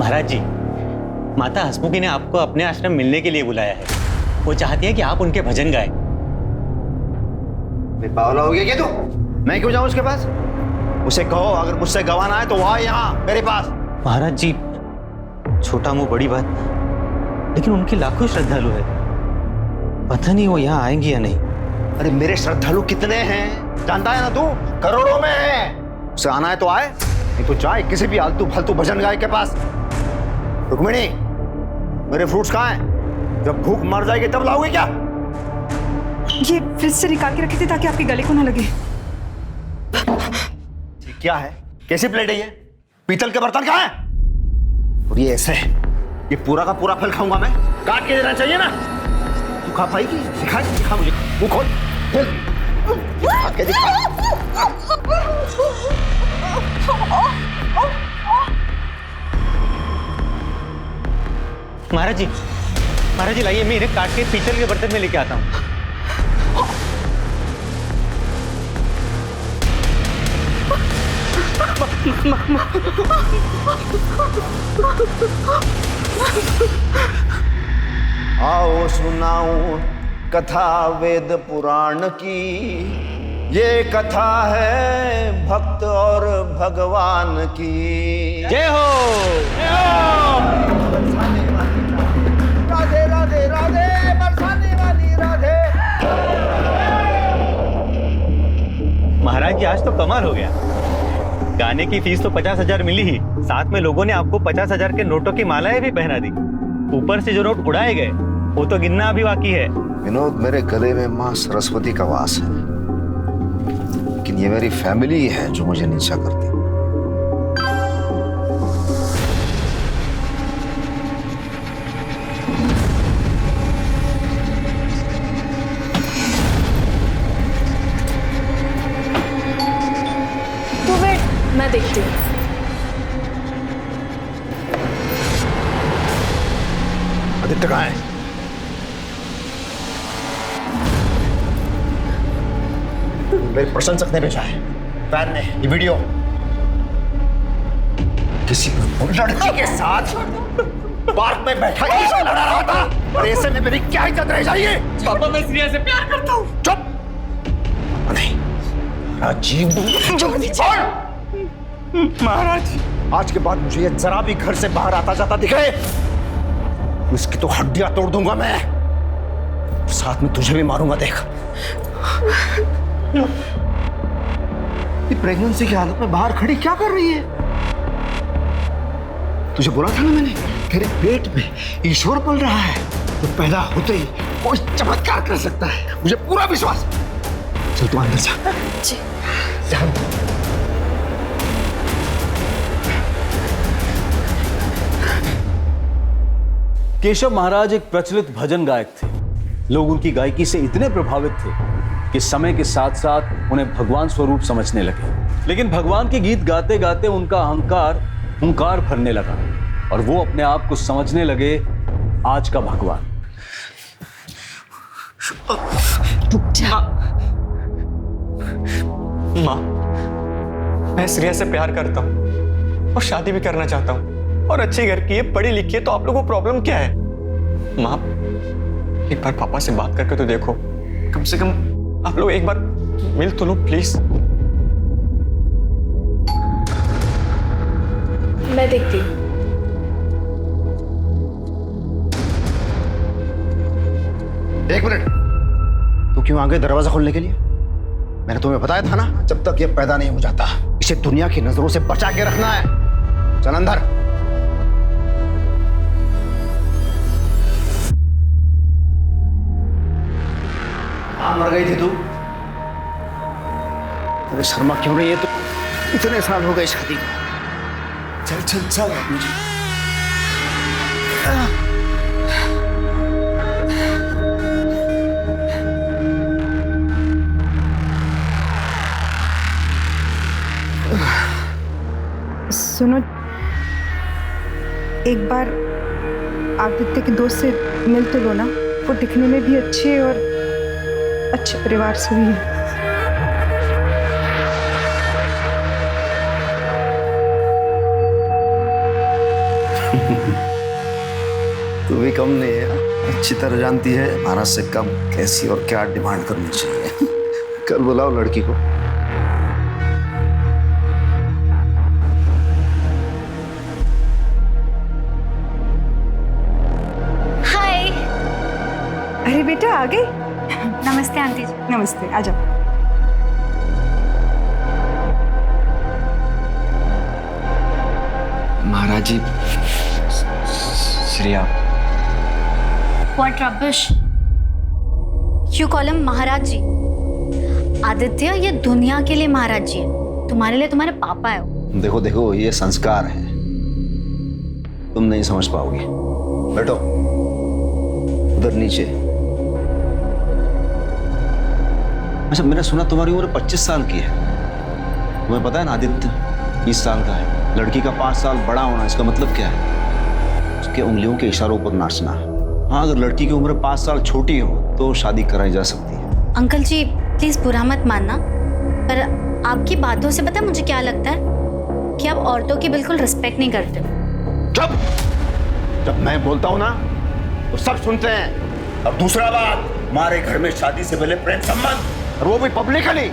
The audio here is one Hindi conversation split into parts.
महाराज जी, माता हसमुखी ने आपको अपने आश्रम मिलने के लिए बुलाया है। वो चाहती है कि आप उनके भजन गाएं। पागल हो गया क्या तू? मैं क्यों जाऊं उसके पास? उसे कहो अगर मुझसे गवाना है तो वो आए यहाँ मेरे पास। महाराज जी, छोटा मुंह बड़ी बात, लेकिन उनके लाखों श्रद्धालु है, पता नहीं वो यहाँ आएंगी या नहीं। अरे मेरे श्रद्धालु कितने हैं जानता है ना तू? करोड़ों में है। उसे आना है तो आए, नहीं तो जाए किसी भी आलतू फालतू भजन गाय के पास। रुक्मिणी, मेरे फ्रूट्स कहाँ हैं? जब भूख मर जाएगी तब लाओगे क्या? ये फ्रिज से निकाल के रखे थे ताकि आपके गले को ना लगे। क्या है? कैसी प्लेट है ये? पीतल के बर्तन कहाँ हैं? और ये ऐसे, ये पूरा का पूरा फल खाऊंगा मैं? काट के देना चाहिए ना? तू खा पाएगी? दिखा मुझे, मुंह खोल, खोल, काट के दिखा। महाराज जी, लाइए, मैं इन्हें काट के पीतल के बर्तन में लेके आता हूँ। आओ सुनाऊं कथा वेद पुराण की, ये कथा है भक्त और भगवान की। जय हो। राधे राधे राधे, बरसाने वाली राधे। महाराज जी, आज तो कमाल हो गया। गाने की फीस तो 50,000 मिली ही, साथ में लोगों ने आपको 50,000 के नोटों की मालाएं भी पहना दी। ऊपर से जो नोट उड़ाए गए वो तो गिनना अभी बाकी है। विनोद, मेरे गले में माँ सरस्वती का वास है, लेकिन ये मेरी फैमिली है जो मुझे नीचा करती। तो वेट, मैं देखती हूँ। आदित्य कहाँ है? मेरे प्रशंसक ने भेजा है, फैन ने, ये वीडियो। किसी लड़की के साथ पार्क में बैठा किसी लड़ा रहा था, और ऐसे में मेरी क्या इज्जत रह जाएगी? पापा, मैं श्रेया से प्यार करता हूँ। चुप! नहीं, राजीव, महाराज, आज के बाद मुझे ये जरा भी घर से बाहर आता जाता दिखे, इसकी तो हड्डियां तोड़ दूंगा मैं, साथ में तुझे भी मारूंगा। देख, ये प्रेगनेंसी की हालत में बाहर खड़ी क्या कर रही है? तुझे बोला था ना मैंने, तेरे पेट में ईश्वर पल रहा है, तो पैदा होते ही कोई चमत्कार कर सकता है, मुझे पूरा विश्वास। चल तू अंदर जा। जी। जा। केशव महाराज एक प्रचलित भजन गायक थे। लोग उनकी गायकी से इतने प्रभावित थे कि समय के साथ साथ उन्हें भगवान स्वरूप समझने लगे। लेकिन भगवान के गीत गाते गाते उनका अहंकार हुंकार भरने लगा और वो अपने आप को समझने लगे आज का भगवान। माँ, मैं श्रेया से प्यार करता हूँ और शादी भी करना चाहता हूँ, और अच्छे घर की है, पढ़ी लिखी है, तो आप लोगों को प्रॉब्लम क्या है? माँ, एक बार पापा से बात करके तो देखो, कम से कम आप लोग एक बार मिल तो लो प्लीज। मैं देखती हूँ। एक मिनट, तू क्यों आ गई दरवाजा खोलने के लिए? मैंने तुम्हें बताया था ना, जब तक ये पैदा नहीं हो जाता इसे दुनिया की नजरों से बचा के रखना है। चल अंदर। मर गई थी तू? तेरे शर्मा क्यों नहीं है तू? इतने साल हो गए शादी को। चल चल चल मुझे। सुनो, एक बार आदित्य के दोस्त से मिल तो लो ना, वो दिखने में भी अच्छे और अच्छे परिवार से भी है। तू भी कम नहीं है, अच्छी तरह जानती है महाराज से कब कैसी और क्या डिमांड करनी चाहिए। कल बुलाओ लड़की को। हाय। अरे बेटा आ गई। नमस्ते आंटी जी। नमस्ते, आ जाओ। महाराज जी, Shreya. What rubbish? You call him महाराज जी। आदित्य ये दुनिया के लिए महाराज जी है, तुम्हारे लिए तुम्हारे पापा है वो। देखो देखो, ये संस्कार है, तुम नहीं समझ पाओगे। बैठो उधर नीचे। अच्छा, मैंने सुना तुम्हारी उम्र 25 साल की है। तुम्हें पता है ना, आदित्य 20 साल का है। लड़की का 5 साल बड़ा होना, इसका मतलब क्या है? उसके उंगलियों के इशारों पर नाचना। हाँ, अगर लड़की की उम्र 5 साल छोटी हो तो शादी कराई जा सकती है। अंकल जी प्लीज बुरा मत मानना, पर आपकी बातों से पता है मुझे क्या लगता है कि आप औरतों की बिल्कुल रिस्पेक्ट नहीं करते हो। चुप! जब मैं बोलता हूँ ना तो सब सुनते हैं। अब दूसरा बात, हमारे घर में शादी से पहले प्रेम संबंध, और वो भी पब्लिकली,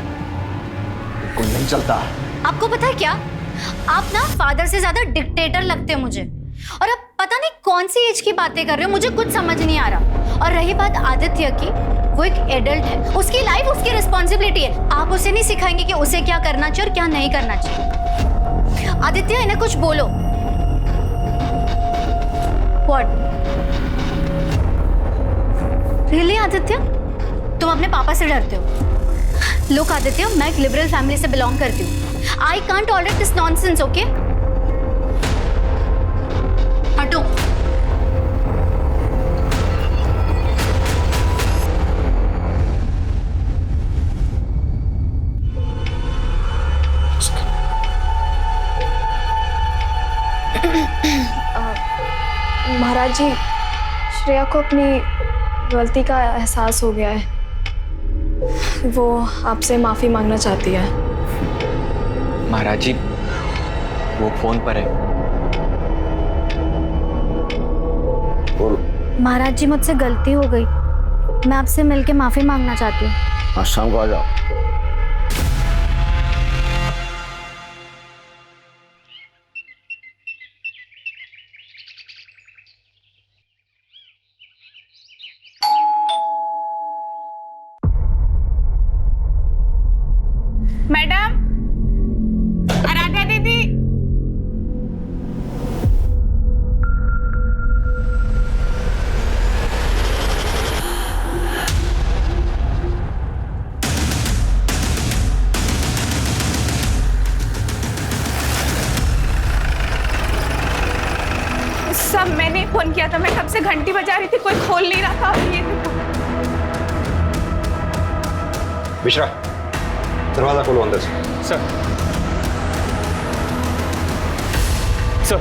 कोई नहीं चलता। आपको पता है क्या, आप ना फादर से ज्यादा डिक्टेटर लगते हो मुझे, और अब पता नहीं कौन सी एज की बातें कर रहे हो, मुझे कुछ समझ नहीं आ रहा। और रही बात आदित्य की, वो एक एडल्ट है, उसकी लाइफ उसकी रिस्पॉन्सिबिलिटी है। आप उसे नहीं सिखाएंगे कि उसे क्या करना चाहिए और क्या नहीं करना चाहिए। आदित्य इन्हें कुछ बोलो। What? Really आदित्य, तुम अपने पापा से डरते हो? Look आदित्य, मैं एक लिबरल फैमिली से बिलोंग करती हूँ। I can't tolerate this nonsense, okay? हटो। महाराज जी, श्रेया को अपनी गलती का एहसास हो गया है। वो आपसे माफी मांगना चाहती है। महाराज जी, वो फोन पर है। महाराज जी मुझसे गलती हो गई, मैं आपसे मिलके माफी मांगना चाहती हूँ। आज शाम को आ जाओ। मैडम, आराध्या दीदी। सब मैंने फोन किया था, मैं कब से घंटी बजा रही थी, कोई खोल नहीं रहा था। ये देखो। मिश्रा, दरवाजा खोलो अंदर से। सर। सर।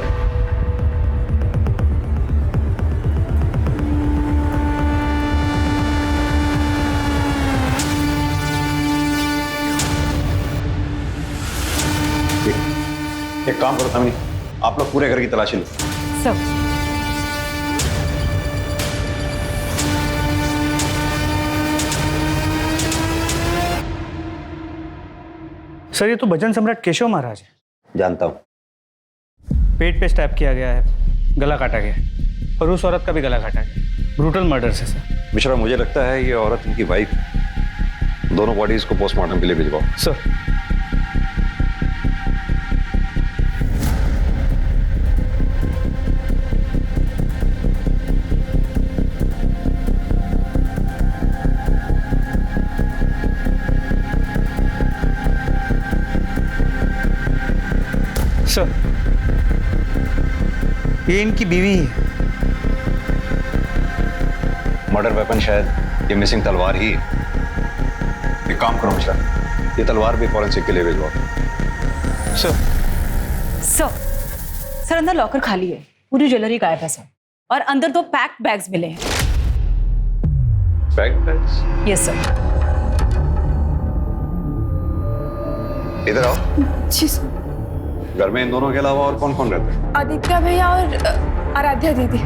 एक काम करो तमनी, आप लोग पूरे घर की तलाशी लो। सर ये तो भजन सम्राट केशव महाराज है। जानता हूं। पेट पे स्टैब किया गया है, गला काटा गया है, और उस औरत का भी गला काटा गया। ब्रूटल मर्डर से सर। मिश्रा, मुझे लगता है ये औरत इनकी वाइफ, दोनों बॉडीज को पोस्टमार्टम के लिए भिजवाओ। सर। सर, ये इनकी बीवी है। मर्डर वेपन शायद ये मिसिंग तलवार ही है। एक काम करो मिश्रा, ये तलवार भी फॉरेंसिक के लिए भिजवाओ। सर। सर अंदर लॉकर खाली है, पूरी ज्वेलरी गायब है सर, और अंदर 2 पैक्ड बैग्स मिले हैं। बैग्स? Yes sir. इधर आओ। जी सर। घर में इन दोनों के अलावा और कौन कौन रहते हैं? आदित्य भैया और आराध्या दीदी,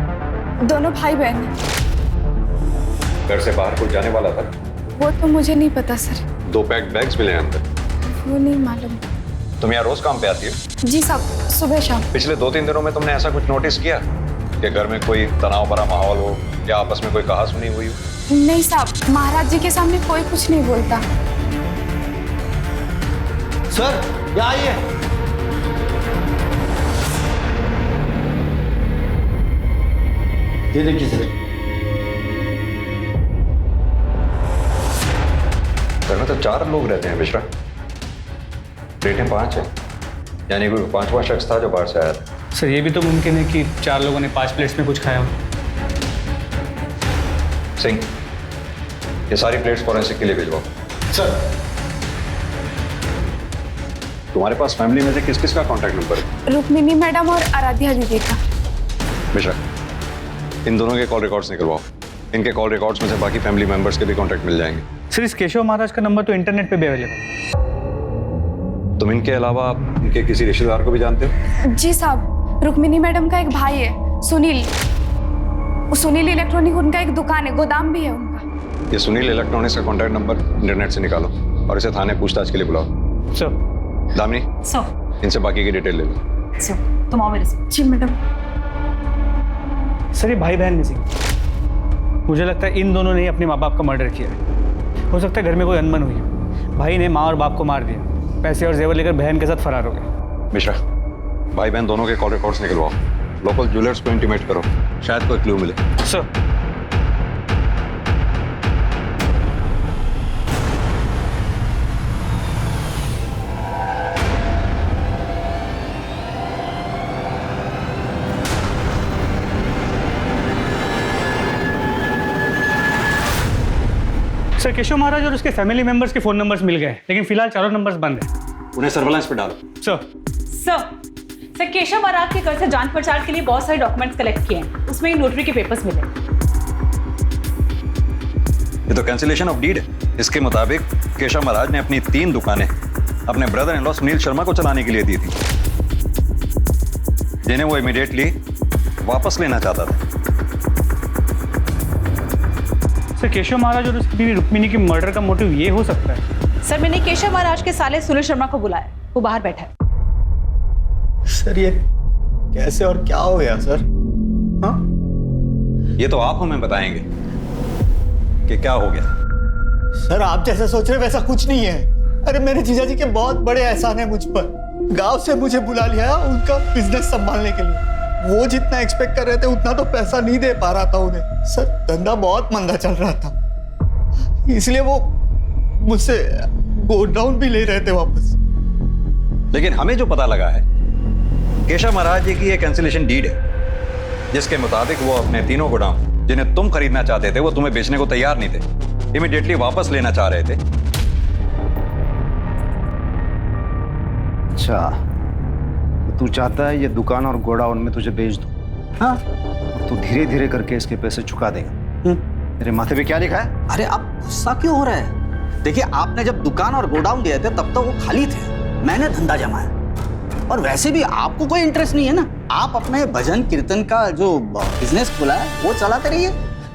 दोनों भाई बहन हैं। घर से बाहर कोई जाने वाला था? वो तो मुझे नहीं पता सर, 2 पैक्ड बैग्स मिले हैं अंदर। वो नहीं मालूम। तुम यहाँ रोज काम पे आती हो? जी साहब, सुबह शाम। पिछले 2-3 दिनों में तुमने ऐसा कुछ नोटिस किया कि घर में कोई तनाव भरा माहौल हो या आपस में कोई कहा सुनी हुई हो? नहीं साहब, महाराज जी के सामने कोई कुछ नहीं बोलता। सर यहाँ आइए। ये देखिए सर। घर में तो 4 लोग रहते हैं मिश्रा, प्लेटें 5 हैं, यानी कोई 5वां शख्स था जो बाहर से आया था। सर ये भी तो मुमकिन है कि 4 लोगों ने 5 प्लेट्स में कुछ खाया हो। सिंह, ये सारी प्लेट्स फॉरेंसिक के लिए भिजवाओ। सर तुम्हारे पास फैमिली में से किस किस का कॉन्टैक्ट नंबर है? रुक्मिनी मैडम और आराध्या दीदी का। मिश्रा, इन दोनों के कॉल रिकॉर्ड्स निकलवाओ। इनके कॉल रिकॉर्ड्स में से बाकी फैमिली मेंबर्स के भी कॉन्टैक्ट मिल जाएंगे। सर इस केशव महाराज का नंबर तो इंटरनेट पे भी अवेलेबल। तुम इनके अलावा इनके किसी रिश्तेदार को भी जानते हो? जी साहब, रुक्मिनी मैडम का एक भाई है सुनील। सुनील इलेक्ट्रॉनिक उनका एक दुकान है, गोदाम भी है उनका। ये सुनील इलेक्ट्रॉनिक्स का कॉन्टैक्ट नंबर इंटरनेट से निकालो और इसे थाने पूछताछ के लिए बुलाओ। सर दामिनी, सर इनसे बाकी की डिटेल ले लो। सर तुम आओ मेरे से। जी मैडम। सर ये भाई बहन मिसिंग। मुझे लगता है इन दोनों ने ही अपने माँ बाप का मर्डर किया है। हो सकता है घर में कोई अनबन हुई, भाई ने माँ और बाप को मार दिया, पैसे और जेवर लेकर बहन के साथ फरार हो गए। मिश्रा, भाई बहन दोनों के कॉल रिकॉर्ड्स निकलवाओ। लोकल ज्वेलर्स को इंटीमेट करो, शायद कोई क्लू मिले। सर सर केशव महाराज और उसके फैमिली मेंबर्स के फोन नंबर्स मिल गए, लेकिन फिलहाल 4 नंबर्स बंद हैं। उन्हें सर्वेलेंस पे डालो। सर सर केशव महाराज के घर से जांच पड़ताल के लिए बहुत सारे डॉक्यूमेंट्स कलेक्ट किए हैं, उसमें ही नोटरी के पेपर्स मिले। ये तो कैंसिलेशन ऑफ डीड है। इसके मुताबिक केशव महाराज ने अपनी 3 दुकानें अपने brother in law Sunil Sharma को चलाने के लिए दी थी, जिन्हें वो इमीडिएटली वापस लेना चाहता था। सर केशव महाराज और उसकी बीवी रुक्मिणी की मर्डर का मोटिव ये हो सकता है। सर मैंने केशव महाराज के साले सुनील शर्मा को बुलाया, वो बाहर बैठा है। सर ये कैसे और क्या हो गया सर? हाँ, ये तो आप हमें बताएंगे कि क्या हो गया। सर आप जैसा सोच रहे वैसा कुछ नहीं है। अरे मेरे जीजा जी के बहुत बड़े एहसान है मुझ पर। गांव से मुझे बुला लिया उनका बिजनेस संभालने के लिए। वो जितना एक्सपेक्ट कर रहे थे उतना तो पैसा नहीं दे पा रहा था उन्हें। सर धंधा बहुत मंदा चल रहा था, इसलिए वो मुझसे गोडाउन भी ले रहे थे वापस। लेकिन हमें जो पता लगा है, केशव महाराज जी की ये कैंसिलेशन डीड है, जिसके मुताबिक वो अपने 3 गोडाउन जिन्हें तुम खरीदना चाहते थे, वो तुम्हें बेचने को तैयार नहीं थे, इमीडिएटली वापस लेना चाह रहे थे। अच्छा, तो तू चाहता है ये दुकान और गोडाउन में तुझे बेच दूं? हाँ, तू धीरे धीरे करके इसके पैसे चुका देगा। तेरे माथे पे क्या लिखा है? अरे आप गुस्सा क्यों हो रहे हैं? देखिए आपने जब दुकान और गोडाउन दिए थे तब तो वो खाली थे, मैंने धंधा जमाया। और वैसे भी आपको कोई इंटरेस्ट नहीं है ना, आप अपने भजन कीर्तन का जो बिजनेस खुला है वो चलाते रहिए।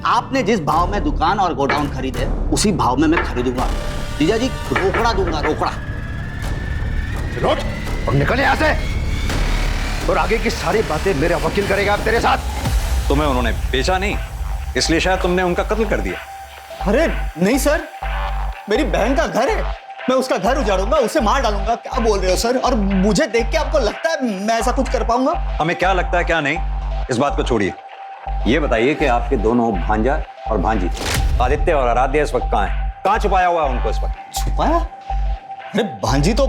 आपने जिस भाव में दुकान और गोडाउन खरीदे उसी भाव में मैं खरीदूंगा। जीजा जी रोकड़ा दूंगा, रोकड़ा। रोक और निकल यहाँ से, और आगे की सारी बातें मेरे वकील करेगा अब तेरे साथ। तुम्हें उन्होंने बेचा नहीं, इसलिए शायद तुमने उनका कत्ल कर दिया। अरे नहीं सर, मेरी बहन का घर है, मैं उसका घर उजाड़ूंगा, उसे मार डालूंगा। क्या बोल रहे हो सर? और मुझे देख के आपको लगता है मैं ऐसा कुछ कर पाऊंगा? हमें क्या लगता है क्या नहीं, इस बात को छोड़िए। ये बताइए कि आपके दोनों भांजा और भांजी आदित्य और आराध्या इस वक्त कहाँ हैं? कहाँ छुपाया हुआ है उनको इस वक्त? छुपाया? अरे भांजी तो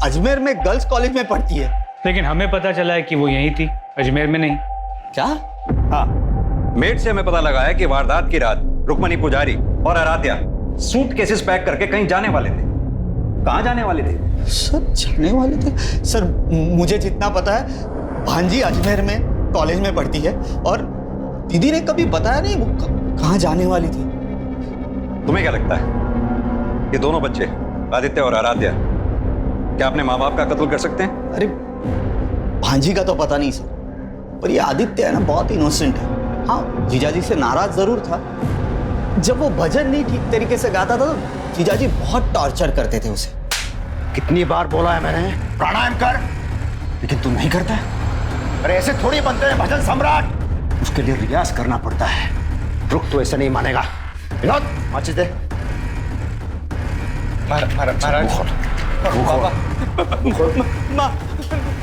अजमेर में गर्ल्स कॉलेज में पढ़ती है। लेकिन हमें पता चला है कि वो यहीं थी, अजमेर में नहीं। क्या? हाँ, मेट से हमें पता लगा है कि वारदात की रात रुक्मणी पुजारी और आराध्या सूटकेसेस पैक करके कहीं जाने वाले थे। कहाँ जाने वाले थे? सर जाने वाले थे? सर मुझे जितना पता है भांजी अजमेर में कॉलेज में पढ़ती है, और दीदी ने कभी बताया नहीं वो कहाँ जाने वाली थी। तुम्हें क्या लगता है ये दोनों बच्चे आदित्य और आराध्या क्या अपने माँ बाप का कत्ल कर सकते हैं? अरे भांजी का तो पता नहीं सर, पर ये आदित्य है ना, बहुत इनोसेंट है। हाँ, जीजाजी से नाराज जरूर था। जब वो भजन नहीं ठीक तरीके से गाता था तो जीजाजी बहुत टॉर्चर करते थे उसे। कितनी बार बोला है मैंने प्राणायाम कर, लेकिन तू नहीं करता। अरे ऐसे थोड़ी बनते हैं भजन सम्राट, उसके लिए रियाज करना पड़ता है। रुक, तो ऐसे नहीं मानेगा। विनोद, माचिस दे। महाराज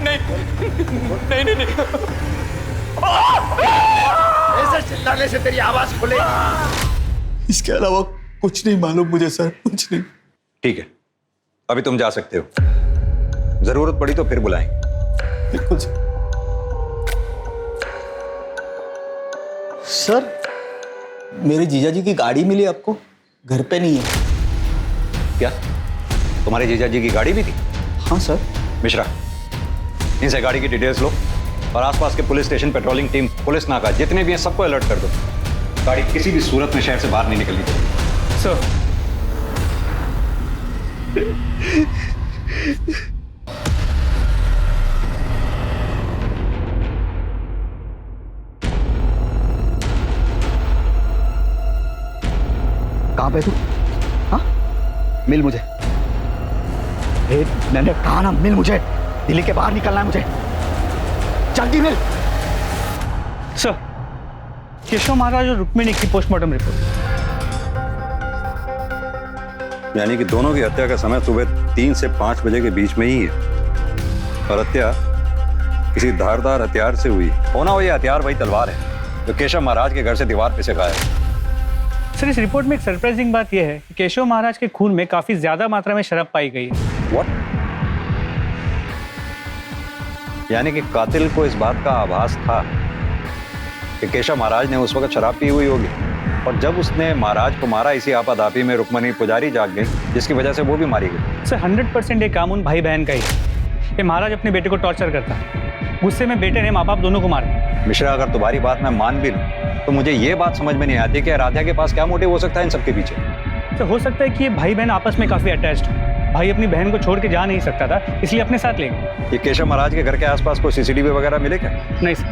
नहीं ऐसे चिल्लाने से तेरी आवाज खुलेगी। इसके अलावा कुछ नहीं मालूम मुझे सर, कुछ नहीं। ठीक है, अभी तुम जा सकते हो। जरूरत पड़ी तो फिर बुलाएंगे। बिल्कुल सर। मेरे जीजाजी की गाड़ी मिली आपको? घर पे नहीं है क्या तुम्हारे जीजाजी की गाड़ी भी थी? हाँ सर। मिश्रा, इनसे गाड़ी की डिटेल्स लो और आसपास के police station, patrolling team, police नाका जितने भी हैं सबको अलर्ट कर दो। गाड़ी किसी भी सूरत में शहर से बाहर नहीं निकलनी चाहिए। सर कहां पे तू? हाँ, मिल मुझे। मैंने कहा ना, मिल मुझे। दिल्ली के बाहर निकलना है मुझे, जल्दी मिल। सर, केशव महाराज और रुक्मिणी की पोस्टमार्टम रिपोर्ट। यानी कि दोनों की हत्या का समय सुबह 3 से 5 बजे के बीच में ही है और हत्या किसी धारदार हथियार से हुई। होना वो ये हथियार वही तलवार है जो केशव महाराज के घर से दीवार पे से गायब है। सर, इस रिपोर्ट में एक सरप्राइजिंग बात यह है कि केशव महाराज के खून में काफी ज्यादा मात्रा में शराब पाई गई है। What? यानी कि कातिल को इस बात का आभास था कि केशव महाराज ने उस वक्त शराब पी हुई होगी और जब उसने महाराज को मारा, इसी आपाधापी में रुक्मणी पुजारी जाग गई, जिसकी वजह से वो भी मारी गई। सर, 100% ये काम उन भाई बहन का ही है। ये महाराज अपने बेटे को टॉर्चर करता है, गुस्से में बेटे ने माँ बाप दोनों को मारा। मिश्रा, अगर तुम्हारी बात मैं मान भी लूं तो मुझे ये बात समझ में नहीं आती कि राधा के पास क्या मोटिव हो सकता है इन सबके पीछे। तो हो सकता है कि ये भाई बहन आपस में काफी अटैच्ड हो। भाई अपनी बहन को छोड़ के जा नहीं सकता था, इसलिए अपने साथ ले गए। ये केशव महाराज के घर के आसपास कोई सीसीटीवी वगैरह मिले क्या? नहीं सर।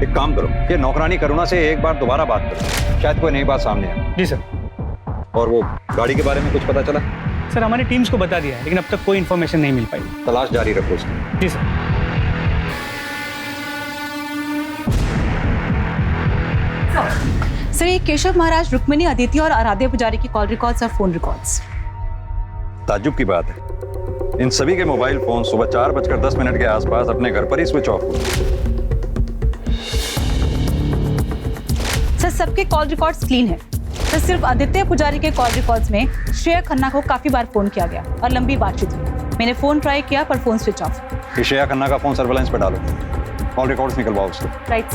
एक काम करो, ये नौकरानी करुणा से एक बार दोबारा बात करो, शायद कोई नई बात सामने आए। जी सर। और वो गाड़ी के बारे में कुछ पता चला? सर, हमारी टीम्स को बता दिया है, लेकिन अब तक कोई इन्फॉर्मेशन नहीं मिल पाई। तलाश जारी रखो उसकी। जी सर। सर, ये केशव महाराज, रुक्मिणी, अदिति और आराध्य पुजारी की कॉल रिकॉर्ड्स और फोन रिकॉर्ड्स। ताज्जुब की बात है, इन सभी के मोबाइल फोन सुबह 4:10 के आसपास अपने घर पर ही स्विच ऑफ हुए। सर, सबके कॉल रिकॉर्ड्स क्लीन है। सर, सिर्फ आदित्य पुजारी के कॉल रिकॉर्ड्स में श्रेया खन्ना को काफी बार फोन किया गया और लंबी बातचीत हुई। मैंने फोन ट्राई किया पर phone switch off. Shreya Khanna का फोन सर्वेलेंस पे डालो, कॉल रिकॉर्ड्स निकलवाओ उसको। Right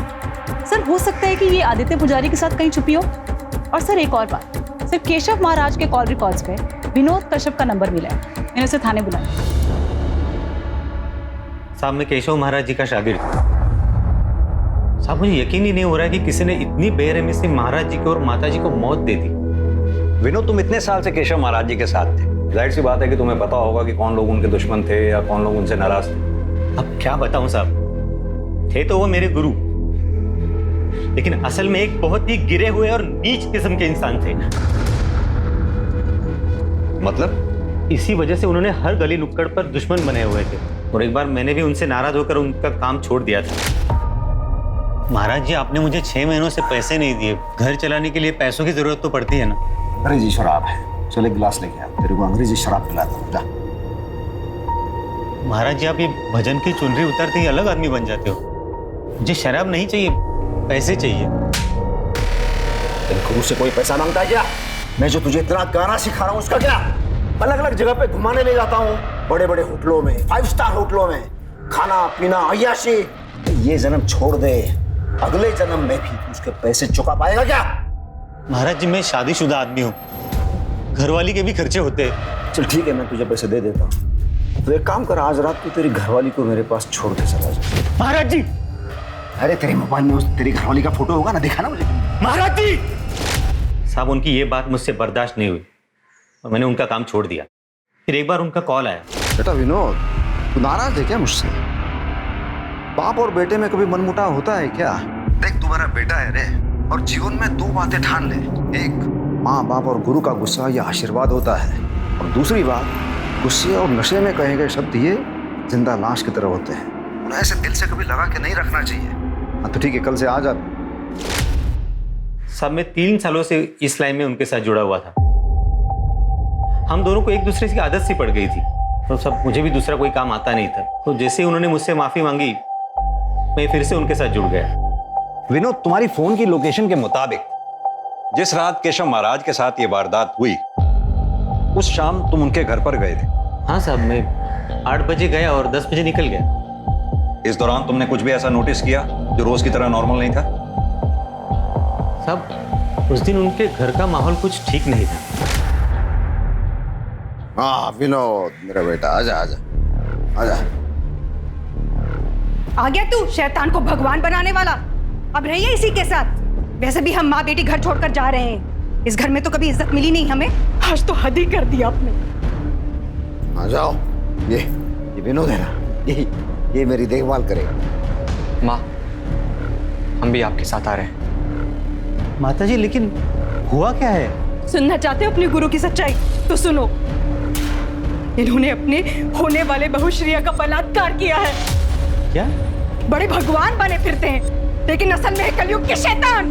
sir. हो सकता है कि ये आदित्य पुजारी के साथ कहीं छुपी हो। और सर, एक और बात, सर केशव महाराज के कॉल रिकॉर्ड्स पे विनोद कश्यप का नंबर मिला है। मैंने उसे थाने बुलाया। साहब, मैं केशव महाराज जी का शागिर्द हूँ। साहब, मुझे यकीन ही नहीं हो रहा है कि किसी ने इतनी बेरहमी से महाराज जी को और माता जी को मौत दे दी। विनोद, तुम इतने साल से केशव महाराज जी के साथ थे, जाहिर सी बात है कि तुम्हें पता होगा कि कौन लोग उनके दुश्मन थे या कौन लोग उनसे नाराज थे। अब क्या बताऊं साहब, थे तो वो मेरे गुरु, लेकिन असल में एक बहुत ही गिरे हुए और नीच किस्म के इंसान थे। मतलब? इसी वजह से उन्होंने हर गली नुक्कड़ पर दुश्मन बने हुए थे और एक बार मैंने भी उनसे नाराज होकर उनका काम छोड़ दिया था। महाराज जी, आपने मुझे 6 महीनों से पैसे नहीं दिए। घर चलाने के लिए पैसों की जरूरत तो पड़ती है ना। अंग्रेजी शराब है, चल एक गिलास लेके आ, तेरे को अंग्रेजी शराब पिलाता हूं, जा। महाराज जी, आप ये भजन की चुनरी उतारते ही अलग आदमी बन जाते हो। मुझे शराब नहीं चाहिए, पैसे चाहिए। तेरे गुरु से कोई पैसा मांगता है क्या? मैं जो तुझे इतना गाना सिखा रहा हूँ उसका क्या? अलग अलग जगह पे घुमाने ले जाता हूँ, बड़े बड़े होटलों में, 5 स्टार होटलों में, खाना पीना अय्याशी। ये जन्म छोड़ दे, अगले जन्म में भी तू उसके पैसे चुका पाएगा क्या? महाराज जी, मैं शादीशुदा आदमी हूँ, घरवाली के भी खर्चे होते हैं। चल ठीक है, मैं तुझे पैसे दे देता हूँ। तो एक काम कर, आज रात को तेरी घरवाली को मेरे पास छोड़ के चला जा। महाराज जी! अरे तेरे मोबाइल में उस तेरी घरवाली का फोटो होगा ना, दिखा ना मुझे। महाराज जी! साहब, उनकी ये बात मुझसे बर्दाश्त नहीं हुई और मैंने उनका काम छोड़ दिया। फिर एक बार उनका कॉल आया। बेटा विनोद, तू नाराज है क्या मुझसे? बाप और बेटे में कभी मनमुटाव होता है क्या? देख तुम्हारा बेटा है रे, और जीवन में दो बातें ठान ले। एक, माँ बाप और गुरु का गुस्सा या आशीर्वाद होता है, और दूसरी बात, गुस्से और नशे में कहे गए शब्द ये जिंदा लाश की तरह होते हैं। उन्हें ऐसे दिल से कभी लगा के नहीं रखना चाहिए। हाँ तो ठीक है, कल से आ जा। साहब मैं 3 सालों से इस लाइन में उनके साथ जुड़ा हुआ था। हम दोनों को एक दूसरे की आदत सी पड़ गई थी, तो सब मुझे भी दूसरा कोई काम आता नहीं था। तो जैसे ही उन्होंने मुझसे माफी मांगी, मैं फिर से उनके साथ जुड़ गया। विनोद, तुम्हारी फोन की लोकेशन के मुताबिक जिस रात केशव महाराज के साथ ये वारदात हुई, उस शाम तुम उनके घर पर गए थे। हाँ साहब, मैं 8 बजे गया और 10 बजे निकल गया। इस दौरान तुमने कुछ भी ऐसा नोटिस किया जो रोज की तरह नॉर्मल नहीं था? साहब उस दिन उनके घर का माहौल कुछ ठीक नहीं था। हाँ विनोद मेरा बेटा, आजा आजा आजा। आ गया तू शैतान को भगवान बनाने वाला। अब रहिए इसी के साथ। वैसे भी हम माँ बेटी घर छोड़कर जा रहे हैं। इस घर में तो कभी इज्जत मिली नहीं हमें, आज तो हद ही कर दिया आपने। आ जाओ। ये विनोद है ना, ये मेरी देखभाल करेगा। माँ, हम भी आपके साथ आ रहे हैं। माताजी लेकिन हुआ क्या है? सुनना चाहते हो अपने गुरु की सच्चाई? तो सुनो। इन्होंने अपने होने वाले बहू श्रेया का बलात्कार किया है। क्या? बड़े भगवान बने फिरते हैं, लेकिन असल में है कलयुग के शैतान।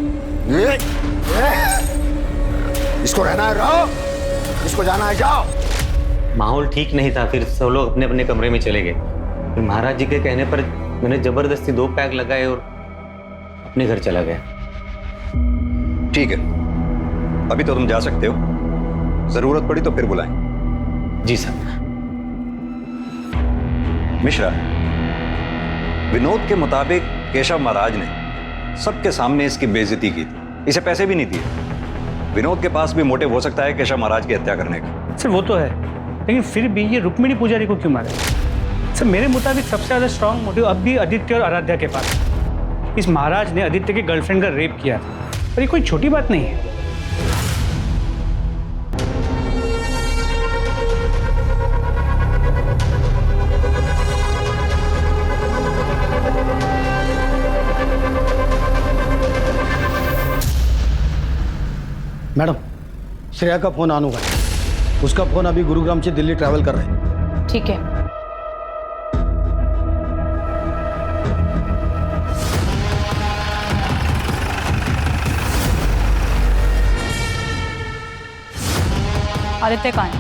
इसको रहना है रहो, इसको जाना है जाओ। माहौल ठीक नहीं था, फिर सब लोग अपने अपने कमरे में चले गए। फिर महाराज जी के कहने पर मैंने जबरदस्ती 2 पैक लगाए और अपने घर चला गया। ठीक है, अभी तो तुम जा सकते हो, जरूरत पड़ी तो फिर बुलाएं। जी साहब। मिश्रा, विनोद के मुताबिक केशव महाराज ने सबके सामने इसकी बेइज्जती की थी, इसे पैसे भी नहीं दिए। विनोद के पास भी मोटिव हो सकता है केशव महाराज की हत्या करने का। सर वो तो है, लेकिन फिर भी ये रुक्मिणी पुजारी को क्यों मारा? सर मेरे मुताबिक सबसे ज्यादा स्ट्रांग मोटिव अब भी आदित्य और आराध्या के पास। इस महाराज ने आदित्य के गर्लफ्रेंड का रेप किया और ये कोई छोटी बात नहीं है। मैडम, श्रेया का फोन ऑन हुआ है। उसका फोन अभी गुरुग्राम से दिल्ली ट्रैवल कर रहा है। ठीक है। आदित्य कहाँ है?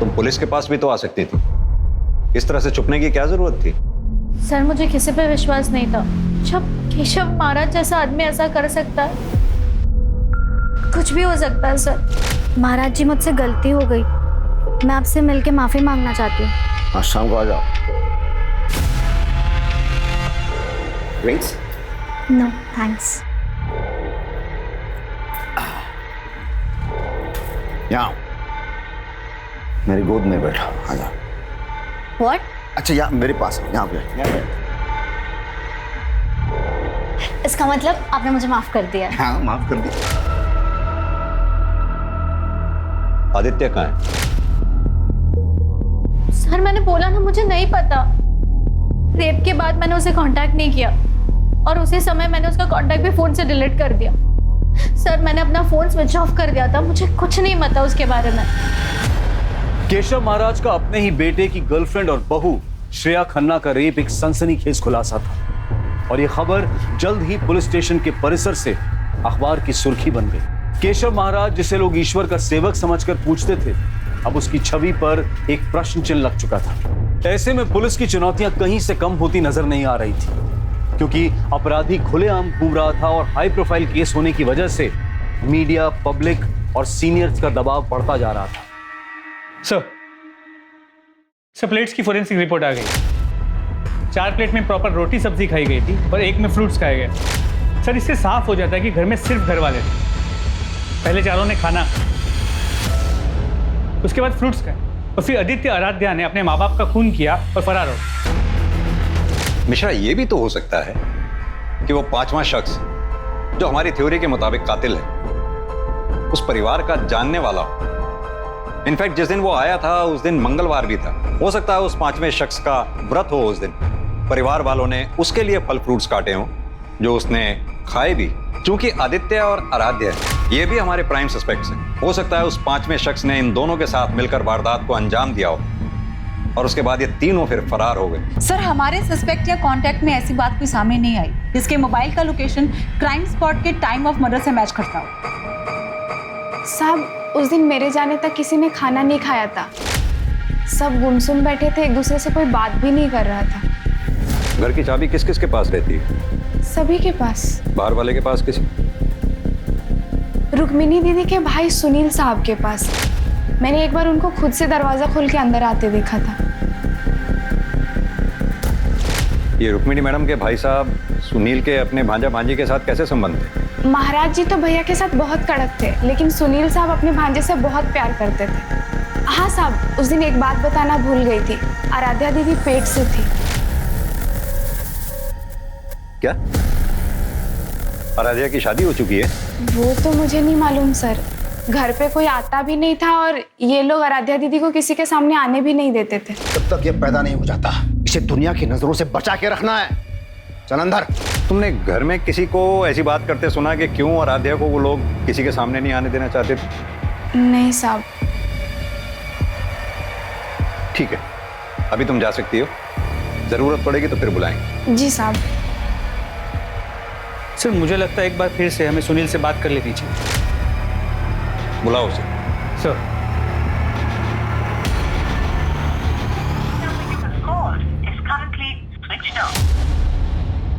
तुम पुलिस के पास भी तो आ सकती थी, इस तरह से छुपने की क्या जरूरत थी? सर मुझे किसी पे विश्वास नहीं था। जब केशव महाराज जैसा आदमी ऐसा कर सकता है, कुछ भी हो सकता है सर। महाराज जी मुझसे गलती हो गई, मैं आपसे मिलके माफी मांगना चाहती हूँ। आज शाम को आ जाओ। ड्रिंक्स? No thanks. यहाँ मेरी गोद में बैठो, आ जाओ। व्हाट? अच्छा यहाँ मेरे पास, यहाँ पे। इसका मतलब आपने मुझे माफ कर दिया? हाँ माफ कर दिया। आदित्य कहाँ है? सर मैंने बोला ना, मुझे नहीं पता। रेप के बाद मैंने उसे कांटेक्ट नहीं किया और उसी समय मैंने उसका कांटेक्ट भी फोन से डिलीट कर दिया। सर मैंने अपना फोन स्विच ऑफ कर दिया था, मुझे कुछ नहीं पता उसके बारे में। केशव महाराज का अपने ही बेटे की गर्लफ्रेंड और बहू श्रेया खन्ना का रेप एक सनसनीखेज खुलासा था, और यह खबर जल्द ही पुलिस स्टेशन के परिसर से अखबार की सुर्खी बन गई। केशव महाराज, जिसे लोग ईश्वर का सेवक समझकर पूछते थे, अब उसकी छवि पर एक प्रश्न चिन्ह लग चुका था। ऐसे में पुलिस की चुनौतियां कहीं से कम होती नजर नहीं आ रही थी, क्योंकि अपराधी खुलेआम घूम रहा था और हाई प्रोफाइल केस होने की वजह से मीडिया, पब्लिक और सीनियर्स का दबाव बढ़ता जा रहा था। सर प्लेट्स की फोरेंसिक रिपोर्ट आ गई। 4 प्लेट में प्रॉपर रोटी सब्जी खाई गई थी और 1 में फ्रूट्स खाए गए। सर इससे साफ हो जाता है कि घर में सिर्फ घर वाले थे। पहले चारों ने खाना, उसके बाद फ्रूट्स खाए, और फिर आदित्य आराध्या ने अपने माँ बाप का खून किया और फरार हो। मिश्रा, ये भी तो हो सकता है कि वो 5वां शख्स जो हमारी थ्योरी के मुताबिक कातिल है, उस परिवार का जानने वाला हो। इनफैक्ट जिस दिन वो आया था उस दिन मंगलवार भी था। हो सकता है उस पांचवें शख्स का व्रत हो उस दिन, परिवार वालों ने उसके लिए फल फ्रूट्स काटे हों जो उसने खाए भी। क्योंकि आदित्य और आराध्य ये भी हमारे प्राइम सस्पेक्ट्स हैं, हो सकता है उस पांचवें शख्स ने इन दोनों के साथ मिलकर वारदात को अंजाम दिया हो और उसके बाद ये तीनों फिर फरार हो गए। सर, हमारे सस्पेक्ट या कांटेक्ट में ऐसी बात कोई सामने नहीं आई जिसके मोबाइल का लोकेशन क्राइम स्पॉट के टाइम ऑफ मर्डर से मैच करता हो। साहब, उस दिन मेरे जाने तक किसी ने खाना नहीं खाया था। सब गुमसुम बैठे थे, एक दूसरे से कोई बात भी नहीं कर रहा था। घर की चाबी किस किस के पास रहती है? सभी के पास। बाहर वाले के पास किसी? रुक्मिनी दीदी के भाई सुनील साहब के पास। मैंने एक बार उनको खुद से दरवाजा खोल के अंदर आते देखा था। ये रुक्मिणी मैडम के भाई साहब सुनील के अपने भांजा भांजी के साथ कैसे संबंध थे? महाराज जी तो भैया के साथ बहुत कड़क थे, लेकिन सुनील साहब अपने भांजे से बहुत प्यार करते थे। हाँ साहब, उस दिन एक बात बताना भूल गई थी, आराध्या दीदी पेट से थी। क्या आराध्या की शादी हो चुकी है? वो तो मुझे नहीं मालूम सर, घर पे कोई आता भी नहीं था और ये लोग आराध्या दीदी को किसी के सामने आने भी नहीं देते थे। जब तक ये पैदा नहीं हो जाता इसे दुनिया की नजरों से बचा के रखना है। चल अंदर। तुमने घर में किसी को ऐसी बात करते सुना कि क्यों आराध्या को वो लोग किसी के सामने नहीं आने देना चाहते थे? नहीं साहब। ठीक है, अभी तुम जा सकती हो, जरूरत पड़ेगी तो फिर बुलाएंगे। जी साहब। सर, मुझे लगता है एक बार फिर से हमें सुनील से बात कर लेनी चाहिए। बुलाओ उसे। सर,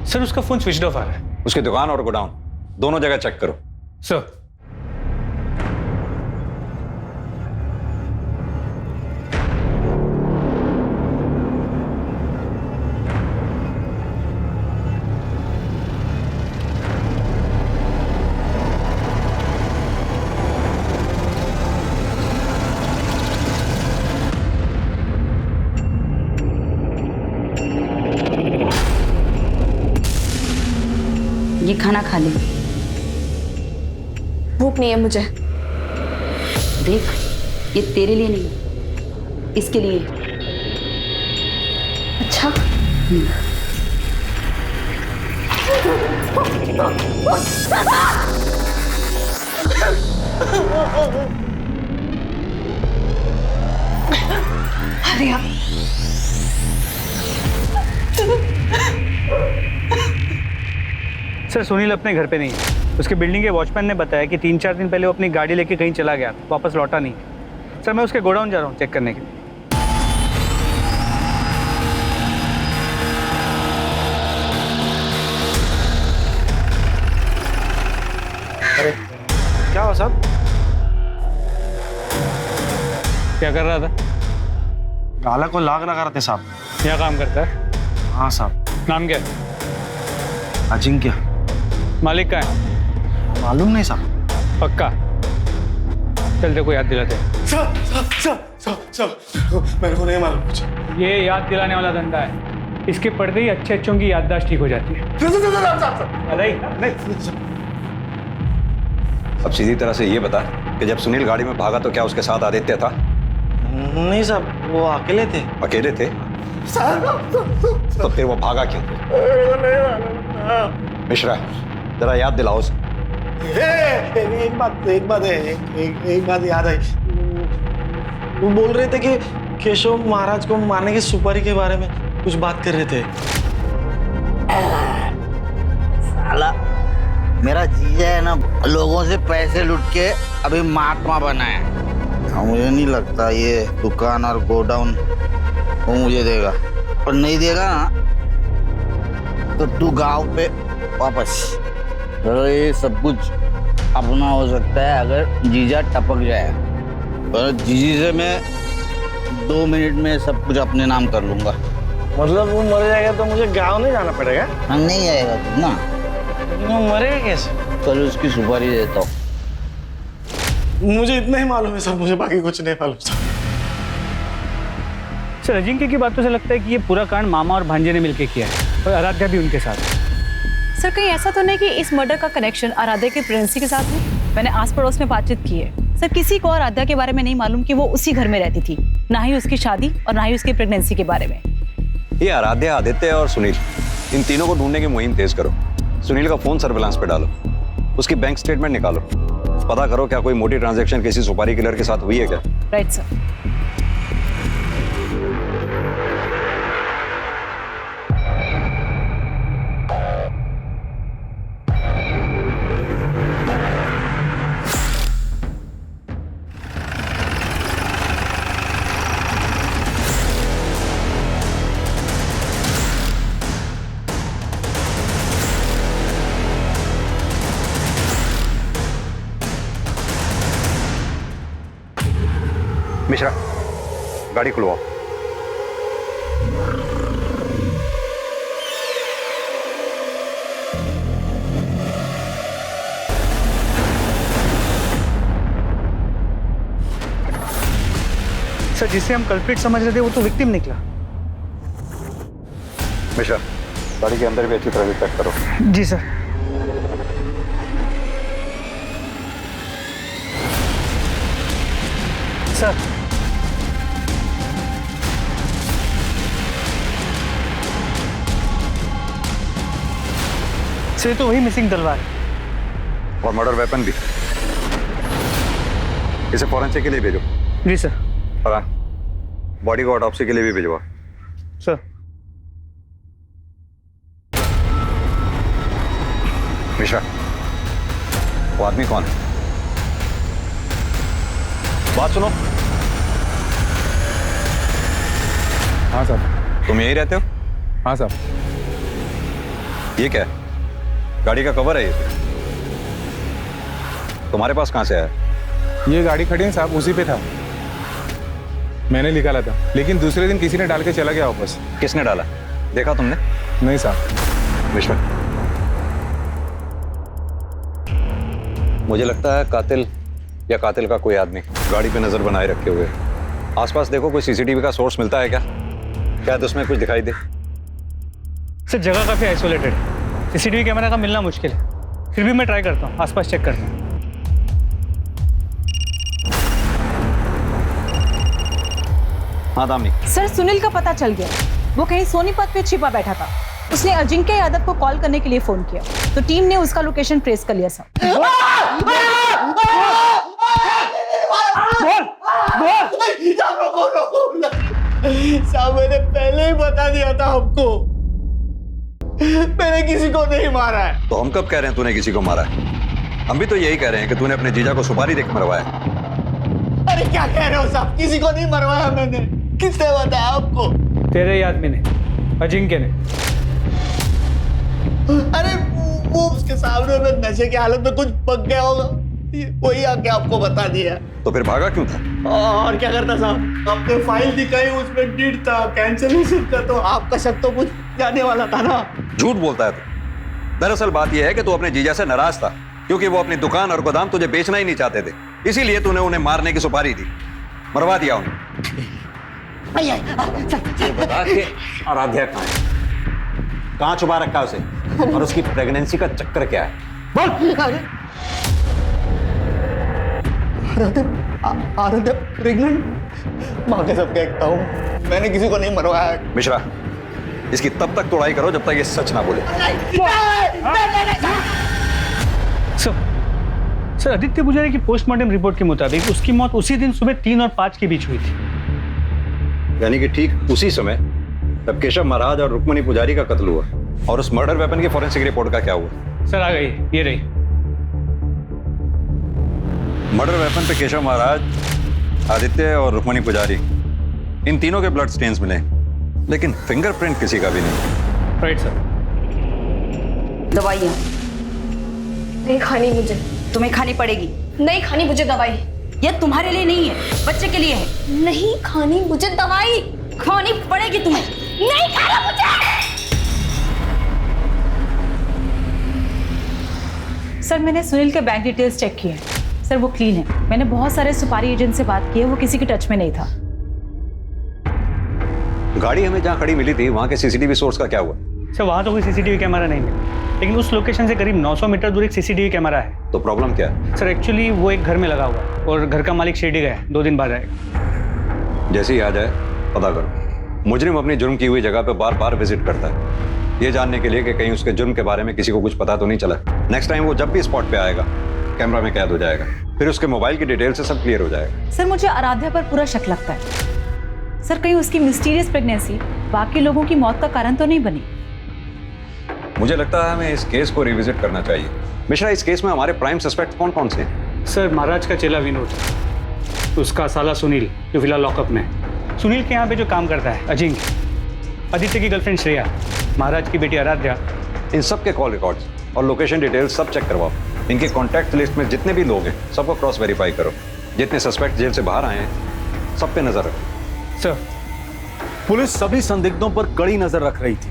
सर उसका फोन स्विच ऑफ आ रहा है। उसकी दुकान और गोडाउन दोनों जगह चेक करो। सर, ये खाना खा ले। भूख नहीं है मुझे। देख, ये तेरे लिए नहीं, इसके लिए। अच्छा। अरे यार, सर सुनील अपने घर पे नहीं है। उसके बिल्डिंग के वॉचमैन ने बताया कि 3-4 दिन पहले वो अपनी गाड़ी लेके कहीं चला गया, वापस लौटा नहीं। सर, मैं उसके गोडाउन जा रहा हूँ चेक करने के लिए। अरे क्या हुआ साहब? क्या कर रहा था? गाला को लाग लगा रहे थे साहब। क्या काम करता है? हाँ साहब। नाम क्या है? अजिंक्य। मालिक का है? मालूम नहीं साहब। पक्का? चल देखो याद दिलाते हैं। मेरे को नहीं मालूम कुछ। ये याद दिलाने वाला धंधा है। इसके पढ़ते ही अच्छे अच्छों की याददाश्त ठीक हो जाती है। नहीं। अब सीधी तरह से ये बता कि जब सुनील गाड़ी में भागा तो क्या उसके साथ आदित्य था? नहीं साहब, वो अकेले थे। अकेले थे? तो फिर वो भागा क्यों? मिश्रा, जरा याद दिलाओ उसे। एक बात याद आई। वो बोल रहे थे कि केशव महाराज को मारने की सुपारी के बारे में कुछ बात कर रहे थे। साला मेरा जीजा है ना, लोगों से पैसे लूट के अभी महात्मा बना है। मुझे नहीं लगता ये दुकान और गोडाउन वो मुझे देगा, और नहीं देगा ना तो तू गांव पे वापस। तो ये सब कुछ अपना हो सकता है अगर जीजा टपक जाए, पर जीजी से मैं 2 मिनट में सब कुछ अपने नाम कर लूंगा। मतलब वो मर जाएगा तो मुझे गांव नहीं जाना पड़ेगा? नहीं आएगा तू ना। वो मरेगा कैसे? कल उसकी सुपारी देता हूँ। मुझे इतना ही मालूम है सब, मुझे बाकी कुछ नहीं मालूम सब। सर, अजिंक्य की बातों से लगता है कि ये पूरा कांड मामा और भांजे ने मिलकर किया है और आराध्या भी उनके साथ। सर, कहीं ऐसा तो नहीं कि इस मर्डर का कनेक्शन आराध्या की प्रेगनेंसी के साथ है? मैंने आस पड़ोस में बातचीत की है, सर किसी को और आद्या के बारे में नहीं मालूम कि वो उसी घर में रहती थी, ना ही उसकी शादी और ना ही उसकी प्रेगनेंसी के बारे में। ये आराध्या, आदित्य और सुनील, इन तीनों को ढूंढने की मुहिम तेज करो। सुनील का फोन सर्विलांस पे डालो, उसकी बैंक स्टेटमेंट निकालो, पता करो क्या कोई मोटी ट्रांजैक्शन किसी सुपारी किलर के साथ हुई है क्या। Right sir. मिश्रा, गाड़ी खुलवाओ। सर जिसे हम कल्प्रिट समझ रहे थे वो तो विक्टिम निकला। मिश्रा, गाड़ी के अंदर भी अच्छी तरह से चेक करो। जी सर। सर सर तो वही मिसिंग तलवार है और मर्डर वेपन भी। इसे फॉरेंसिक के लिए भेजो। जी सर। और हाँ, बॉडी को ऑटोप्सी के लिए भी भिजवा। सर मिश्रा, वो आदमी कौन है? बात सुनो। हाँ साहब। तुम यहीं रहते हो? हाँ साहब। ये क्या है? गाड़ी का कवर है ये? तुम्हारे पास कहां से आया? ये गाड़ी खड़ी है साहब, उसी पे था। मैंने निकाला था, लेकिन दूसरे दिन किसी ने डाल के चला गया वापस। किसने डाला? देखा तुमने? नहीं साहब। मिश्रा, मुझे लगता है कातिल या कातिल का कोई आदमी गाड़ी पे नजर बनाए रखे हुए। आसपास देखो, कोई सीसीटीवी का सोर्स मिलता है क्या? शायद उसमें कुछ दिखाई दे। सर जगह काफी आइसोलेटेड है, सीसीटीवी कैमरा का मिलना मुश्किल है। फिर भी मैं ट्राई करता हूँ आसपास चेक करने। हाँ दामिनी। सर सुनील का पता चल गया, वो कहीं सोनीपत पे छिपा बैठा था। उसने अजिंक्य यादव को कॉल करने के लिए फोन किया, तो टीम ने उसका लोकेशन ट्रेस कर लिया। सर साहब मैंने पहले ही बता दिया था आपको, मैंने किसी को नहीं मारा है। तो हम कब कह रहे हैं तूने किसी को मारा है? हम भी तो यही कह रहे हैं कि तूने अपने जीजा को सुपारी देकर मरवाया। अरे क्या कह रहे हो साहब, किसी को नहीं मरवाया मैंने। किसने बताया आपको? तेरे ही आदमी ने, अजिंक्य ने। अरे वो उसके सामने में नशे की हालत में कुछ पक गया होगा, वही आके आपको बता दिया। तो फिर भागा क्यों था? और क्या करता साहब, आपने फाइल दिखाई, उसमें डीड था, कैंसिलेशन था, तो आपका शक तो कुछ जाने वाला था ना। झूठ बोलता है तू। दरअसल बात यह है कि तू अपने जीजा से नाराज था, क्योंकि वो अपनी दुकान और गोदाम तुझे बेचना ही नहीं चाहते थे। इसीलिए तूने उन्हें मारने की सुपारी दी, मरवा दिया उन्हें। बता के आराध्या कहाँ है? कहाँ छुपा रखा उसे? और उसकी प्रेगनेंसी का चक्कर क्या है? बोल। आराध्या प्रेग्नेंट? माँ के सब कहता हूँ, मैंने किसी को नहीं मरवाया। मिश्रा, इसकी तब तक तोड़ाई करो जब तक ये सच ना बोले। सर आदित्य पुजारी की पोस्टमार्टम रिपोर्ट के मुताबिक उसकी मौत उसी दिन सुबह 3 और 5 के बीच हुई थी। यानी कि ठीक उसी समय जब केशव महाराज और रुक्मणी पुजारी का कत्ल हुआ। और उस मर्डर वेपन की फॉरेंसिक रिपोर्ट का क्या हुआ? सर आ गई, ये रही। मर्डर वेपन पे केशव महाराज, आदित्य और रुक्मणी पुजारी, इन तीनों के ब्लड स्टेन्स मिले, लेकिन फिंगरप्रिंट किसी का भी नहीं। Right sir. दवाइयाँ नहीं खानी मुझे। तुम्हें खानी पड़ेगी। नहीं खानी मुझे दवाई। ये तुम्हारे लिए नहीं है, बच्चे के लिए है। नहीं खानी मुझे दवाई। खानी पड़ेगी तुम्हें। नहीं खाना मुझे। सर मैंने सुनील के बैंक डिटेल्स चेक किए हैं। सर वो क्लीन है। मैंने बहुत सारे सुपारी एजेंट से बात की है, वो किसी के टच में नहीं था। गाड़ी हमें जहां खड़ी मिली थी वहां के सीसीटीवी सोर्स का क्या हुआ? सर वहां तो कोई सीसीटीवी कैमरा नहीं मिला, लेकिन उस लोकेशन से करीब 900 मीटर दूर एक सीसीटीवी कैमरा है। तो प्रॉब्लम क्या है? सर एक्चुअली वो एक घर में लगा हुआ है, और घर का मालिक शिरडी गया है, 2 दिन बाद आएगा। जैसे ही आ जाए पता करो। मुजरिम अपनी जुर्म की हुई जगह पे बार बार विजिट करता है, ये जानने के लिए कि कहीं उसके जुर्म के बारे में किसी को कुछ पता तो नहीं चला। नेक्स्ट टाइम वो जब भी स्पॉट पे आएगा कैमरा में कैद हो जाएगा, फिर उसके मोबाइल की डिटेल से सब क्लियर हो जाएगा। सर मुझे आराध्या पर पूरा शक लगता है। सर कहीं उसकी मिस्टीरियस प्रेगनेंसी बाकी लोगों की मौत का कारण तो नहीं बनी? मुझे लगता है हमें इस केस को रिविजिट करना चाहिए। मिश्रा, इस केस में हमारे प्राइम सस्पेक्ट कौन कौन से हैं? सर महाराज का चेला विनोद, उसका साला सुनील जो फिलहाल लॉकअप में है, सुनील के यहाँ पे जो काम करता है अजिंक्य, आदित्य की गर्लफ्रेंड श्रेया, महाराज की बेटी आराध्या, इन सब के कॉल रिकॉर्ड्स और लोकेशन डिटेल्स सब चेक करवाओ। इनके कॉन्टैक्ट लिस्ट में जितने भी लोग हैं सबको क्रॉस वेरीफाई करो। जितने सस्पेक्ट जेल से बाहर आए हैं सब पे नजर रखो। सर पुलिस सभी संदिग्धों पर कड़ी नजर रख रही थी,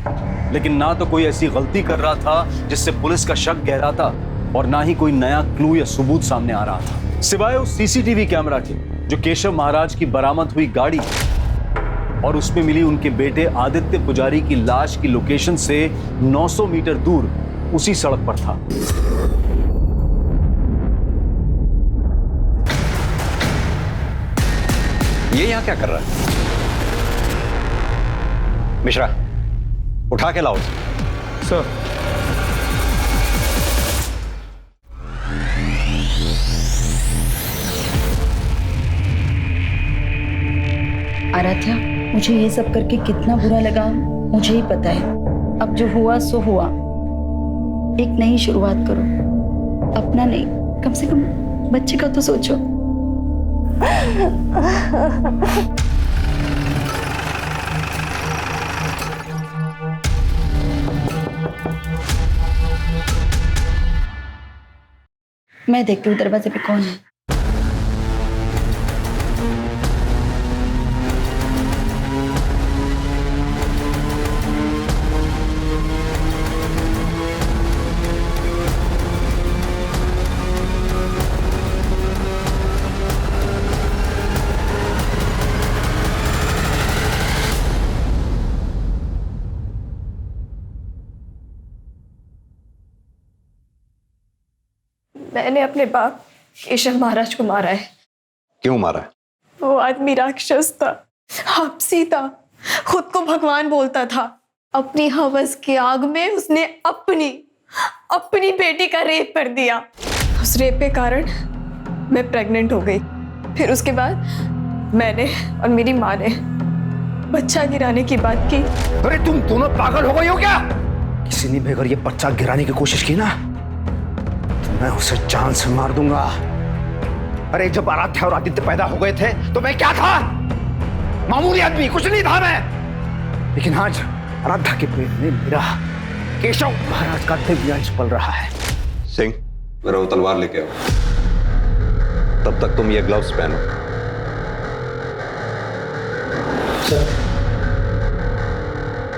लेकिन ना तो कोई ऐसी गलती कर रहा था जिससे पुलिस का शक गहराता और ना ही कोई नया क्लू या सबूत सामने आ रहा था, सिवाय उस सीसीटीवी कैमरा के जो केशव महाराज की बरामद हुई गाड़ी और उसमें मिली उनके बेटे आदित्य पुजारी की लाश की लोकेशन से 900 मीटर दूर उसी सड़क पर था। ये यहां क्या कर रहा है? मिश्रा, उठा के लाओ। सर आराध्या, मुझे ये सब करके कितना बुरा लगा मुझे ही पता है। अब जो हुआ सो हुआ। एक नई शुरुआत करो, अपना नहीं, कम से कम बच्चे का तो सोचो। मैं देखती हूँ दरवाजे पे कौन है। मैंने अपने बाप केशव महाराज को मारा है। क्यों मारा है? वो आदमी राक्षस था, आपसी था, खुद को भगवान बोलता था। अपनी हवस की आग में उसने अपनी बेटी का रेप कर दिया। उस रेप के कारण मैं प्रेग्नेंट हो गई। फिर उसके बाद मैंने और मेरी माँ ने बच्चा गिराने की बात की। अरे तुम दोनों पागल हो गई हो क्या? किसी ने भी अगर ये बच्चा गिराने की कोशिश की ना तो मैं उसे जान से मार दूंगा। अरे जब आराध्या और आदित्य पैदा हो गए थे तो मैं क्या था? मामूली आदमी, कुछ नहीं था मैं। लेकिन आज आराध्या के पेट में मेरा केशव महाराज का दिव्य अंश पल रहा है। सिंह, मेरा वो तलवार लेके आओ। तब तक तुम ये ग्लव्स पहनो।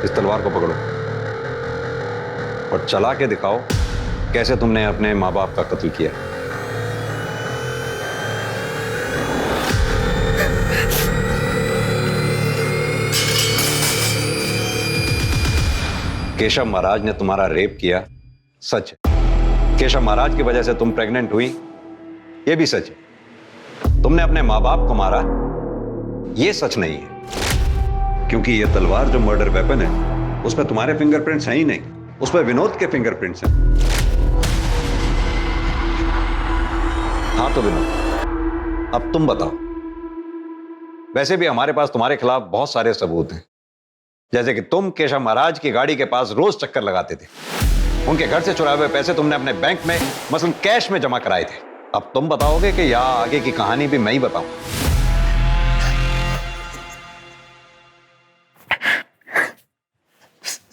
इस तलवार को पकड़ो और चला के दिखाओ कैसे तुमने अपने माँ बाप का कत्ल किया। केशव महाराज ने तुम्हारा रेप किया, सच है। केशव महाराज की वजह से तुम प्रेग्नेंट हुई, यह भी सच है। तुमने अपने माँ बाप को मारा, यह सच नहीं है। क्योंकि यह तलवार जो मर्डर वेपन है उसमें तुम्हारे फिंगरप्रिंट्स हैं ही नहीं, उसमें विनोद के फिंगरप्रिंट्स हैं। हाँ तो विनोद, अब तुम बताओ। वैसे भी हमारे पास तुम्हारे खिलाफ बहुत सारे सबूत हैं, जैसे कि तुम केशव महाराज की गाड़ी के पास रोज चक्कर लगाते थे। उनके घर से चुराए हुए पैसे तुमने अपने बैंक में मसलन कैश में जमा कराए थे। अब तुम बताओगे कि या आगे की कहानी भी मैं ही बताऊं?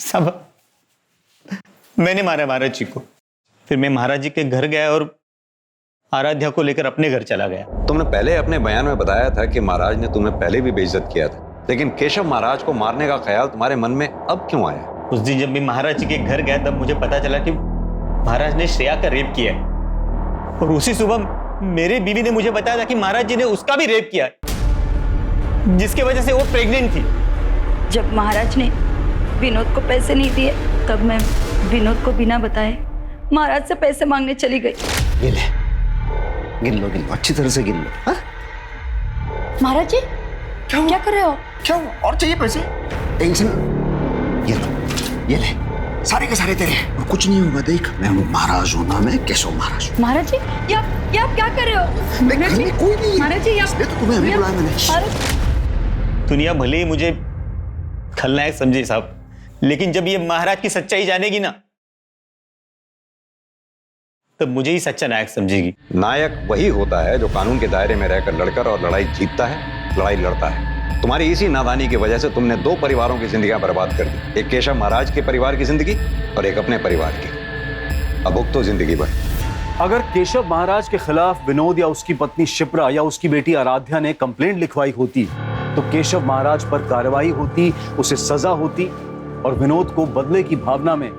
सब मैंने मारा महाराज जी को। फिर मैं महाराज जी के घर गया और आराध्या को लेकर अपने घर चला गया। तुमने पहले अपने बयान में बताया था कि महाराज ने तुम्हें पहले भी बेइज्जत किया था, लेकिन केशव महाराज को मारने का ख्याल तुम्हारे मन में अब क्यों आया? उस दिन जब मैं महाराज जी के घर गया तब मुझे पता चला कि महाराज ने श्रेया का रेप किया है। और उसी सुबह मेरी बीवी ने मुझे बताया था कि महाराज जी ने उसका भी रेप किया है, जिसकी वजह से वो प्रेग्नेंट थी। जब महाराज ने विनोद को पैसे नहीं दिए तब मैं विनोद को बिना बताए महाराज से पैसे मांगने चली गई। गिन लो अच्छी तरह से गिन लो। हाँ? महाराज जी क्या कर रहे हो? क्यों और चाहिए पैसे? टेंशन, ये लो, ये ले, सारे के सारे तेरे हैं। और कुछ नहीं होगा, देख मैं हूँ महाराज हूँ ना, मैं केशव महाराज हूँ। महाराज जी ये आप क्या कर रहे हो? महाराज जी कोई नहीं है। महाराज जी इसलिए तो तुम्हें अभी बुलाया मैंने। दुनिया भले ही मुझे खलनायक समझे साहब, लेकिन जब ये महाराज की सच्चाई जानेगी ना, तब मुझे ही सच्चा नायक समझेगी। नायक वही होता है जो कानून के दायरे में रहकर लड़कर और लड़ाई जीतता है, लड़ाई लड़ता है। तुम्हारी इसी नादानी की वजह से तुमने 2 परिवारों की जिंदगियां बर्बाद कर दी, एक केशव महाराज के परिवार की जिंदगी और एक अपने परिवार की। अब भुगतो जिंदगी भर। अगर केशव महाराज के खिलाफ विनोद या उसकी पत्नी शिप्रा या उसकी बेटी आराध्या ने कंप्लेंट लिखवाई होती तो केशव महाराज पर कार्रवाई होती, उसे सजा होती और विनोद को बदले की भावना में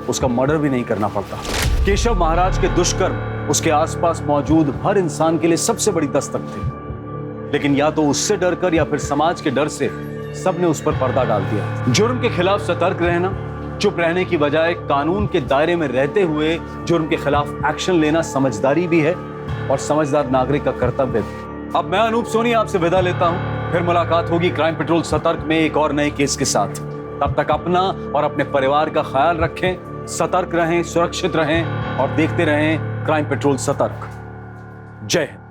उसका मर्डर भी नहीं करना पड़ता। केशव महाराज के दुष्कर्म उसके आसपास मौजूद हर इंसान के लिए सबसे बड़ी दस्तक थे, लेकिन या तो उससे डरकर या फिर समाज के डर से सबने उस पर पर्दा डाल दिया। जुर्म के खिलाफ सतर्क रहना, चुप रहने की बजाय कानून के दायरे में रहते हुए जुर्म के खिलाफ एक्शन लेना समझदारी भी है और समझदार नागरिक का कर्तव्य भी। अब मैं अनूप सोनी आपसे विदा लेता हूं, फिर मुलाकात होगी क्राइम पेट्रोल सतर्क में एक और नए केस के साथ। तब तक अपना और अपने परिवार का ख्याल रखें, सतर्क रहें, सुरक्षित रहें और देखते रहें क्राइम पेट्रोल सतर्क। जय हिंद।